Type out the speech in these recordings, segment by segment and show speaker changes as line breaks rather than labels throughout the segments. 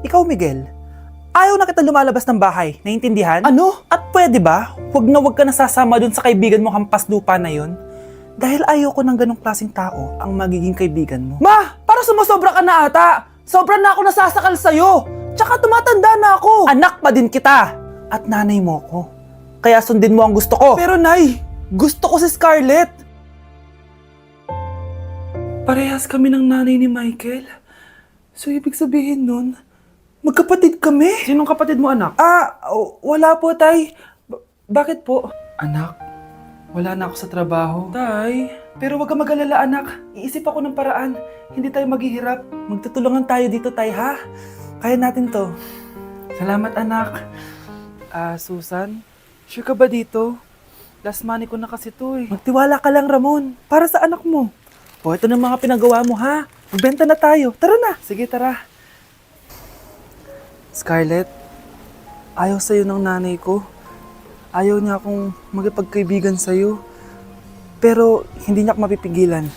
Ikaw, Miguel, ayaw na kita lumalabas ng bahay, naiintindihan? Ano? At pwede ba, wag ka nasasama dun sa kaibigan mo hampas lupa na yun? Dahil ayaw ko ng ganong klaseng tao ang magiging kaibigan mo. Ma! Para sumusobra ka na ata! Sobra na ako nasasakal sa'yo! Tsaka tumatanda na ako! Anak pa din kita! At nanay mo ko. Kaya sundin mo ang gusto ko. Pero Nay, gusto ko si Scarlett! Parehas kami ng nanay ni Michael. So, ibig sabihin nun, magkapatid kami? Sinong kapatid mo, anak? Wala po, Tay. Bakit po? Anak, wala na ako sa trabaho. Tay, pero wag ka mag-alala, anak. Iisip ako ng paraan. Hindi tayo maghihirap. Magtutulungan tayo dito, Tay, ha? Kaya natin to. Salamat, anak. Susan, sure ka ba dito? Last money ko na kasi to eh. Magtiwala ka lang, Ramon. Para sa anak mo. O, ito na mga pinagawa mo, ha? Magbenta na tayo. Tara na. Sige, tara. Scarlett, ayaw sa'yo ng nanay ko. Ayaw niya akong magipagkaibigan sa'yo. Pero hindi niya ako mapipigilan.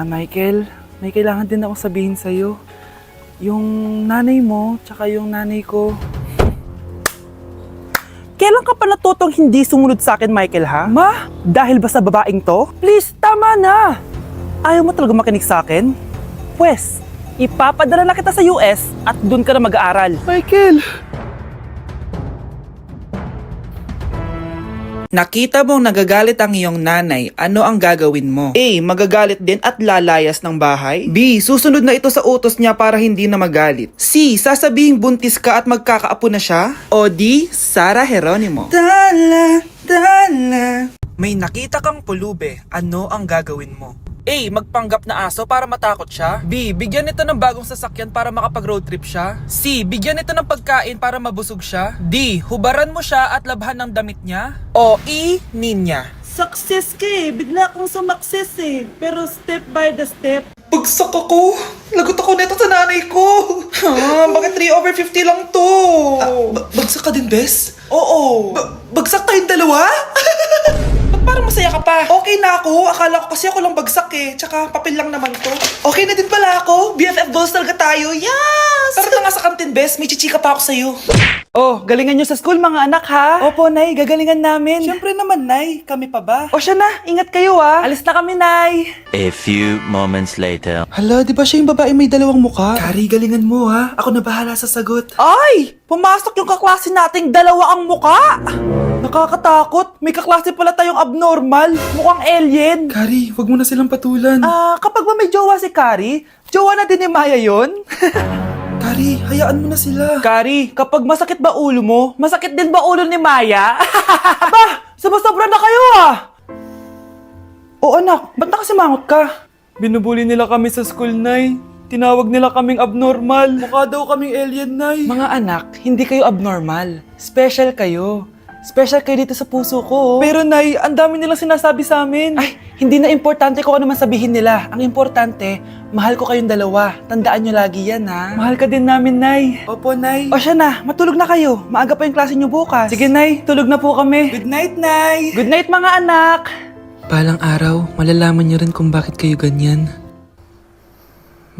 Michael, may kailangan din akong sabihin sa'yo. Yung nanay mo, tsaka yung nanay ko. Kailan ka pa natutong hindi sumunod sa akin, Michael, ha? Ma, dahil ba sa babaeng to? Please, tama na! Ayaw mo talaga makinig sa akin? Pwes, ipapadala na kita sa US at doon ka na mag-aaral. Michael!
Nakita mong nagagalit ang iyong nanay, ano ang gagawin mo? A. Magagalit din at lalayas ng bahay? B. Susunod na ito sa utos niya para hindi na magalit? C. Sasabihing buntis ka at magkakaapo na siya? O D. Sara Geronimo? Dala, dala. May nakita kang pulube, ano ang gagawin mo? A. Magpanggap na aso para matakot siya. B. Bigyan ito ng bagong sasakyan para makapag-road trip siya. C. Bigyan ito ng pagkain para mabusog siya. D. Hubaran mo siya at labhan ng damit niya. O E. Ninya.
Success ka eh. Bigla kang sumakses eh. Pero step by the step.
Bagsak ako! Lagot ako neto sa nanay ko! Bakit 3/50 lang to? Bagsak ka din, Bes? Oo! Bagsak tayong dalawa? Ba't parang masaya ka pa? Okay na ako. Akala ko kasi ako lang bagsak eh. Tsaka papel lang naman to. Okay na din pala ako. BFF goals talaga tayo. Yes! Tara na nga sa kantin, Bes. May chichika pa ako sa'yo.
Oh, galingan nyo sa school mga anak ha? Opo, Nay. Gagalingan namin. Siyempre naman, Nay. Kami pa ba? O siya na. Ingat kayo ha. Alis na kami, Nay.
A few moments later.
Hala, di ba siya yung babae may dalawang muka? Kari, galingan mo ha. Ako na bahala sa sagot.
Ay! Pumasok yung kaklase nating dalawa ang muka! Nakakatakot. May kaklase pala tayong abnormal. Mukhang alien.
Kari, wag mo na silang patulan.
Kapag ba may jowa si Kari, jowa na din ni Maya yun?
Kari, hayaan mo na sila.
Kari, kapag masakit ba ulo mo, masakit din ba ulo ni Maya? Aba, sumasobra na kayo ah! O anak, ba't nakasimangot ka? Binubuli nila kami sa school, Nay. Tinawag nila kaming abnormal. Mukha daw kaming alien, Nay. Mga anak, hindi kayo abnormal. Special kayo. Special kayo dito sa puso ko. Pero Nay, ang dami nilang sinasabi sa amin. Ay, hindi na importante kung ano man sabihin nila. Ang importante, mahal ko kayong dalawa. Tandaan nyo lagi yan, ha? Mahal ka din namin, Nay. Opo, Nay. O siya na, matulog na kayo. Maaga pa yung klase nyo bukas. Sige, Nay, tulog na po kami.
Good night, Nay.
Good night, mga anak.
Palang araw, malalaman niyo rin kung bakit kayo ganyan.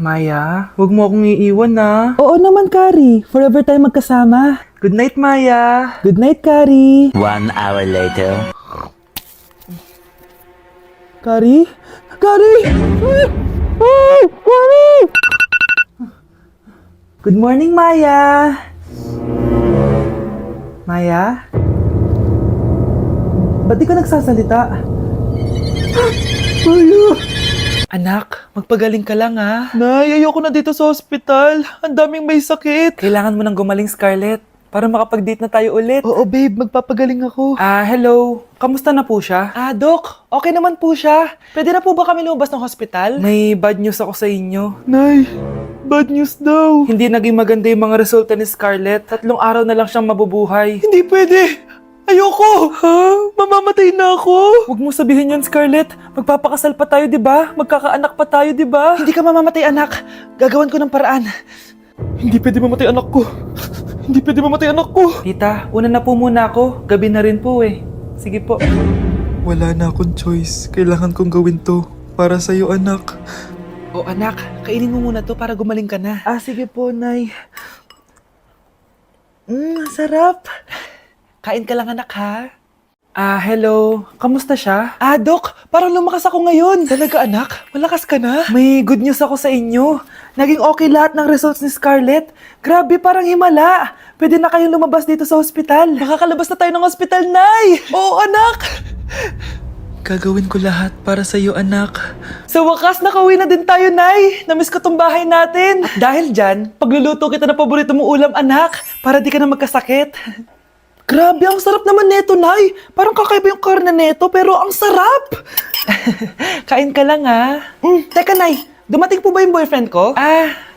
Maya, huwag mo akong iiwan na. Oo naman, Kari. Forever tayo magkasama. Good night, Maya. Good night, Kari.
1 hour later.
Kari? Kari! Kari! Good morning, Maya. Maya? Ba't di ka nagsasalita? Maya! Anak, magpagaling ka lang ha. Nay, ayoko na dito sa ospital. Ang daming may sakit. Kailangan mo nang gumaling, Scarlett, para makapag-date na tayo ulit. Oo, babe, magpapagaling ako. Hello. Kamusta na po siya? Doc, okay naman po siya. Pwede na po ba kami lumabas ng hospital? May bad news ako sa inyo. Nay, bad news daw. Hindi naging maganda yung mga resulta ni Scarlett. 3 araw na lang siyang mabubuhay. Hindi pwede. Ayoko! Ha? Mamamatay na ako? Huwag mo sabihin yan, Scarlett. Magpapakasal pa tayo, di ba? Magkakaanak pa tayo, di ba? Hindi ka mamamatay, anak. Gagawan ko ng paraan. Hindi pwede mamatay anak ko. Hindi pwede mamatay anak ko. Tita, una na po muna ako. Gabi na rin po eh. Sige po.
Wala na akong choice. Kailangan kong gawin to. Para sa'yo, anak.
O anak, kainin mo muna to para gumaling ka na. Sige po, Nay. Sarap. Kain ka lang anak ha. Hello. Kamusta siya? Dok, parang lumakas ako ngayon. Talaga anak? Malakas ka na? May good news ako sa inyo. Naging okay lahat ng results ni Scarlett. Grabe, parang himala. Pwede na kayong lumabas dito sa ospital. Makakalabas na tayo ng ospital, Nay! Oo, anak! Gagawin ko lahat para sa iyo, anak. Sa wakas, nakauwi na din tayo, Nay. Namiss ko tong bahay natin. At dahil dyan, pagluluto kita na paborito mong ulam, anak, para di ka na magkasakit. Grabe, ang sarap naman neto, Nay. Parang kakaiba yung karne neto, pero ang sarap. Kain ka lang, ha? Teka, Nay. Dumating po ba yung boyfriend ko?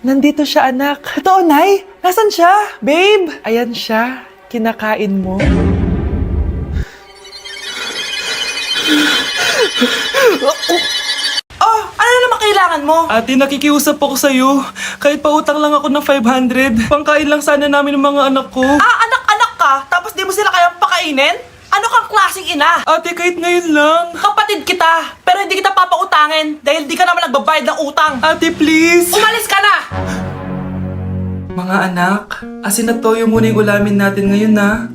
Nandito siya, anak. Totoo, Nay? Nasaan siya? Babe? Ayan siya. Kinakain mo.
Ano naman kailangan mo?
Ate, nakikiusap ako sa'yo. Kahit pautang lang ako ng 500, pangkain lang sana namin ng mga anak ko.
Anak-anak ka? Tapos di mo sila kayang pakainin? Ano kang klaseng ina?
Ate, kahit ngayon lang.
Kapatid kita, pero hindi kita papautangin dahil di ka naman nagbabayad ng utang.
Ate, please.
Umalis ka na!
Mga anak, asin at toyo muna yung ulamin natin ngayon na.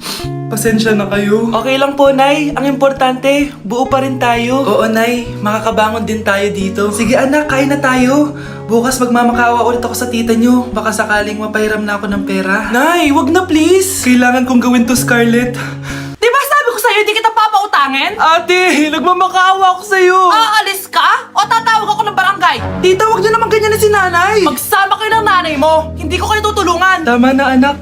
Pasensya na kayo. Okay lang po, Nay. Ang importante, buo pa rin tayo. Oo, Nay. Makakabangon din tayo dito. Sige anak, kain na tayo. Bukas magmamakaawa ulit ako sa tita nyo. Baka sakaling mapahiram na ako ng pera. Nay, wag na please. Kailangan kong gawin to, Scarlett.
Di ba sabi ko sa'yo, di kita papautangin?
Ate, nagmamakaawa ako sa'yo.
Aalis ka? O tatawag ako ng barangay?
Tita, wag niyo naman ganyan si nanay.
Magsama kayo ng nanay mo. Hindi ko kayo tutulungan.
Tama na anak.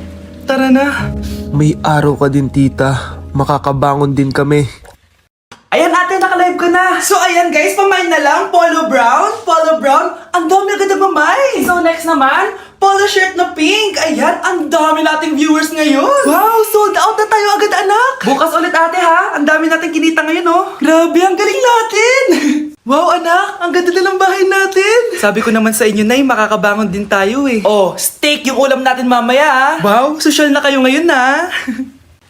Tara na.
May araw ka din, tita. Makakabangon din kami.
Ayan ate, naka-live ka na. So ayan guys, pamain na lang. Polo brown. Polo brown. Ang dami agad na pamain. So next naman, polo shirt na pink. Ayan, ang dami nating viewers ngayon. Wow, sold out na tayo agad anak. Bukas ulit ate ha. Ang dami nating kinita ngayon oh. Grabe, ang galing natin. Wow anak, ang ganda na ng bahay natin. Sabi ko naman sa inyo, Nay, makakabangon din tayo eh. Oh, steak yung ulam natin mamaya ha. Wow, social na kayo ngayon na.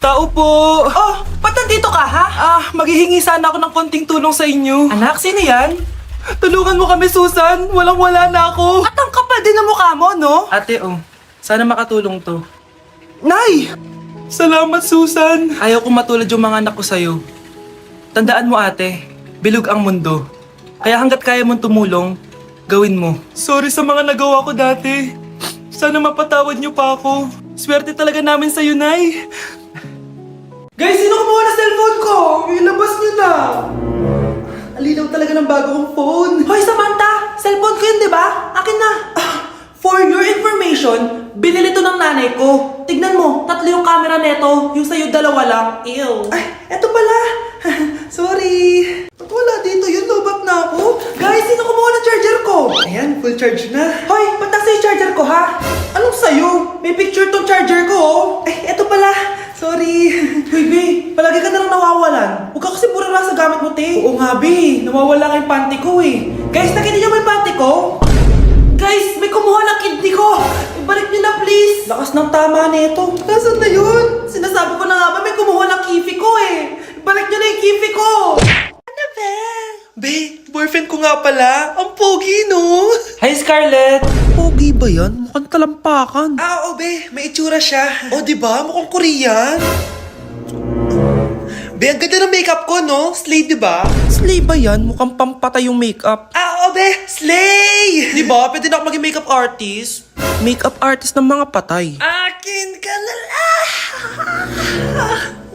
Tao po.
Oh, ba't nandito ka ha?
Maghihingi sana ako ng konting tulong sa inyo. Anak, sino yan? Tulungan mo kami, Susan. Walang-wala na ako.
At ang kapal din ng mukha mo, no?
Ate, sana makatulong to. Nay! Salamat, Susan. Ayaw kong matulad yung mga anak ko sa'yo. Tandaan mo, ate, bilog ang mundo. Kaya hanggat kaya mong tumulong, gawin mo. Sorry sa mga nagawa ko dati. Sana mapatawad niyo pa ako. Swerte talaga namin sa'yo, Nay. Guys, sino kumuha na cellphone ko? Ilabas niyo na. Alinaw talaga ng bago kong phone.
Hoy, Samantha! Cellphone ko yun, di ba? Akin na.
For your information,
Binili to ng nanay ko. Tignan mo, 3 yung camera neto. Yung sa'yo 2 lang. Ew.
eto pala. Sorry. Ba't wala dito yun? Lobat na ako. Guys, sino kumuha ng charger ko? Ayan, full charge na.
Hoy, ba't nasa yung charger ko, ha?
Anong sa'yo? May picture tong charger ko, oh. Eto pala. Sorry.
Hoy, B, palagi ka na lang nawawalan. Huwag ka kasi burara sa gamit mo, te.
Oo nga, B. Nawawala nga yung panty ko, eh.
Guys, nakita niyo ba yung panty ko? Guys, may kumuha ng kidney ko. Ibalik niyo na, please.
Lakas ng tama nito.
Nasaan na yun? Sinasabi ko na nga ba, may kumuha ng kifi ko, eh. Ibalik niyo na yung kifi ko. Ano ba?
Be, boyfriend ko nga pala. Ang pogi, no? Hi, Scarlett.
Pogi ba yan? Mukhang talampakan.
Oo, be. May itsura siya. O, diba? Mukhang Korean. Be, ang ganda ng makeup ko, no? Slay, diba?
Slay ba yan? Mukhang pampatay yung makeup.
Oo, be. Slay! Diba? Pwede na ako maging makeup artist.
Makeup artist ng mga patay.
Akin ka na lang.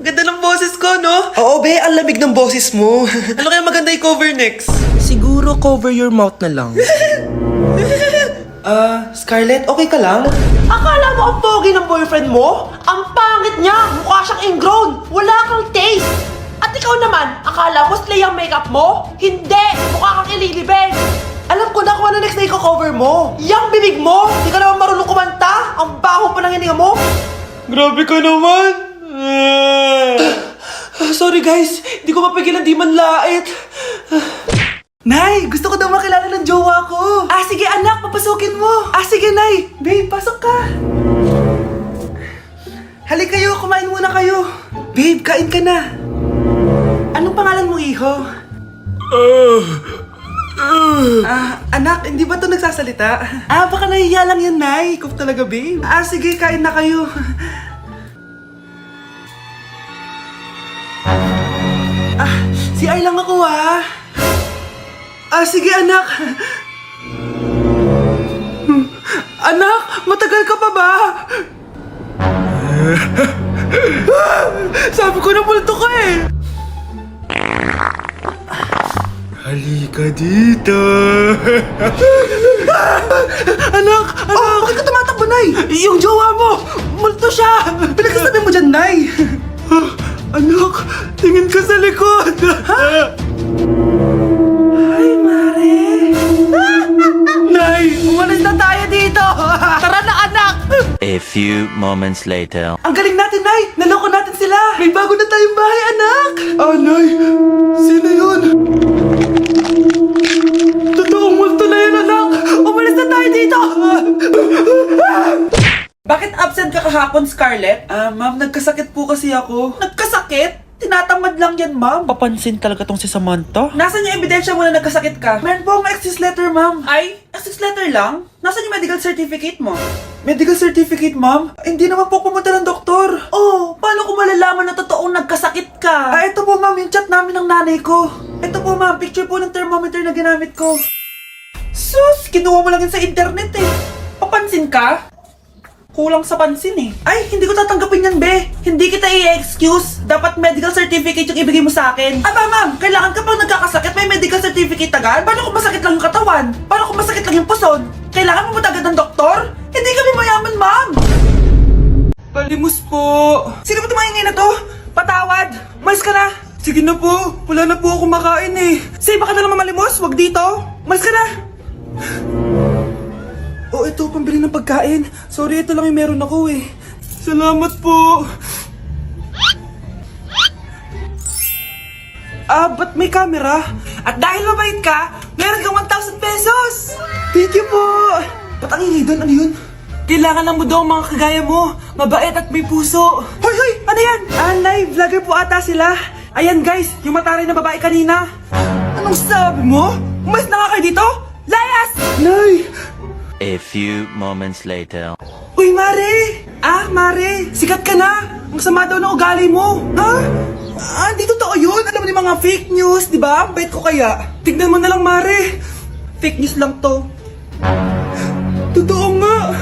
Ganda ng boses ko, no? Oo, be. Ang lamig ng boses mo. Ano kaya maganda i-cover next?
Siguro cover your mouth na lang.
Scarlett, okay ka lang?
Akala mo ang pogi ng boyfriend mo? Ang pangit niya! Mukha siyang ingrown! Wala kang taste! At ikaw naman, akala mo slay ang makeup mo? Hindi! Mukha kang ililibing! Alam ko na kung ano next na i-cover mo! Yang bibig mo! Di ka naman marunong kumanta! Ang baho pa ng hininga mo!
Grabe ka naman! Sorry guys, hindi ko mapigilan di man lait. Nay, gusto ko daw makilala ng jowa ko.
Sige anak, papasukin mo!
Sige Nay. Babe, pasok ka. Halik kayo, kumain muna kayo. Babe, kain ka na. Anong pangalan mo, iho? Anak, hindi ba ito nagsasalita? Baka nahihiya lang yan, Nay. Ikaw talaga, babe. Sige, kain na kayo. CR lang ako ha. Sige anak. Anak, matagal ka pa ba? Sabi ko na multo ka eh. Halika dito. Anak! Bakit ka tumatakbo, Nay? Yung jowa mo! Multo siya! Pinagsasabi mo dyan, Nay! Anak, tingin ka sa likod! Ay, Mare! Nay, umalis na tayo dito! Tara na, anak!
A few moments later.
Ang galing natin, Nay! Naloko natin sila! May bago na tayong bahay, anak! Nay! Sino yun? Totoong multo na yun, anak! Umalis na tayo dito!
Bakit absent ka kahapon, Scarlett?
Ma'am, nagkasakit po kasi ako.
Nagkasakit? Tinatamad lang yan, ma'am. Papansin talaga tong si Samantha. Nasaan yung ebidensya mo na nagkasakit ka?
Meron po akong excuse letter, ma'am.
Ay, access letter lang? Nasaan yung medical certificate mo?
Medical certificate, ma'am? Hindi naman po pumunta ng doktor.
Oh, paano ko malalaman na totoong nagkasakit ka?
Ito po, ma'am, yung chat namin ng nanay ko. Ito po, ma'am, picture po ng thermometer na ginamit ko.
Sus, kinuha mo lang yun sa internet eh. Papansin ka? Kulang sa pansin eh.
Ay, hindi ko tatanggapin yan, be.
Hindi kita i-excuse. Dapat medical certificate yung ibigay mo sa akin.
Aba, ma'am, kailangan kapag nagkakasakit, may medical certificate agad? Paano kung masakit lang yung katawan? Paano kung masakit lang yung puson? Kailangan mo agad ng doktor? Hindi kami mayaman, ma'am.
Palimos po.
Sino ba tumahingay na to? Patawad! Malis ka na! Sige na po, wala na po ako kumakain eh. Say, baka na naman malimos, wag dito. Malis ka na! Oh, ito, pambili ng pagkain. Sorry, ito lang yung meron ako eh. Salamat po. Ba't may camera? At dahil mabait ka, meron kang 1,000 pesos! Thank you po! Ba't ang ingay doon? Ano yun? Kailangan lang mo daw ang mga kagaya mo. Mabait at may puso. Hoy, hoy! Ano yan? Nay, vlogger po ata sila. Ayan guys, yung mataray na babae kanina. Anong sabi mo? Umalis na nga kayo dito? Layas! Nay!
A few moments later.
Uy, Mare! Mare, sikat ka na! Ang sama daw ng ugali mo! Ha? Hindi totoo yun! Alam mo yung mga fake news, di ba? Ang bait ko kaya. Tignan mo na lang, Mare! Fake news lang to. Totoo nga!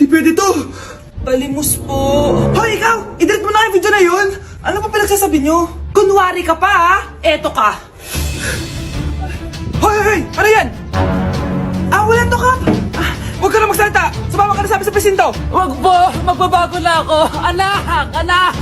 Di pwede to!
Palimos po.
Hoy, ikaw! I-delete mo na yung video na yun! Ano pa pinagsasabi nyo?
Kunwari ka pa ha? Eto ka.
Hoy, hoy, hoy! Ano yan? Wala to, Kap! Huwag ka na magsalita! Sumama ka na sa amin sa presinto!
Wag po, magbabago na ako. Anak! Anak!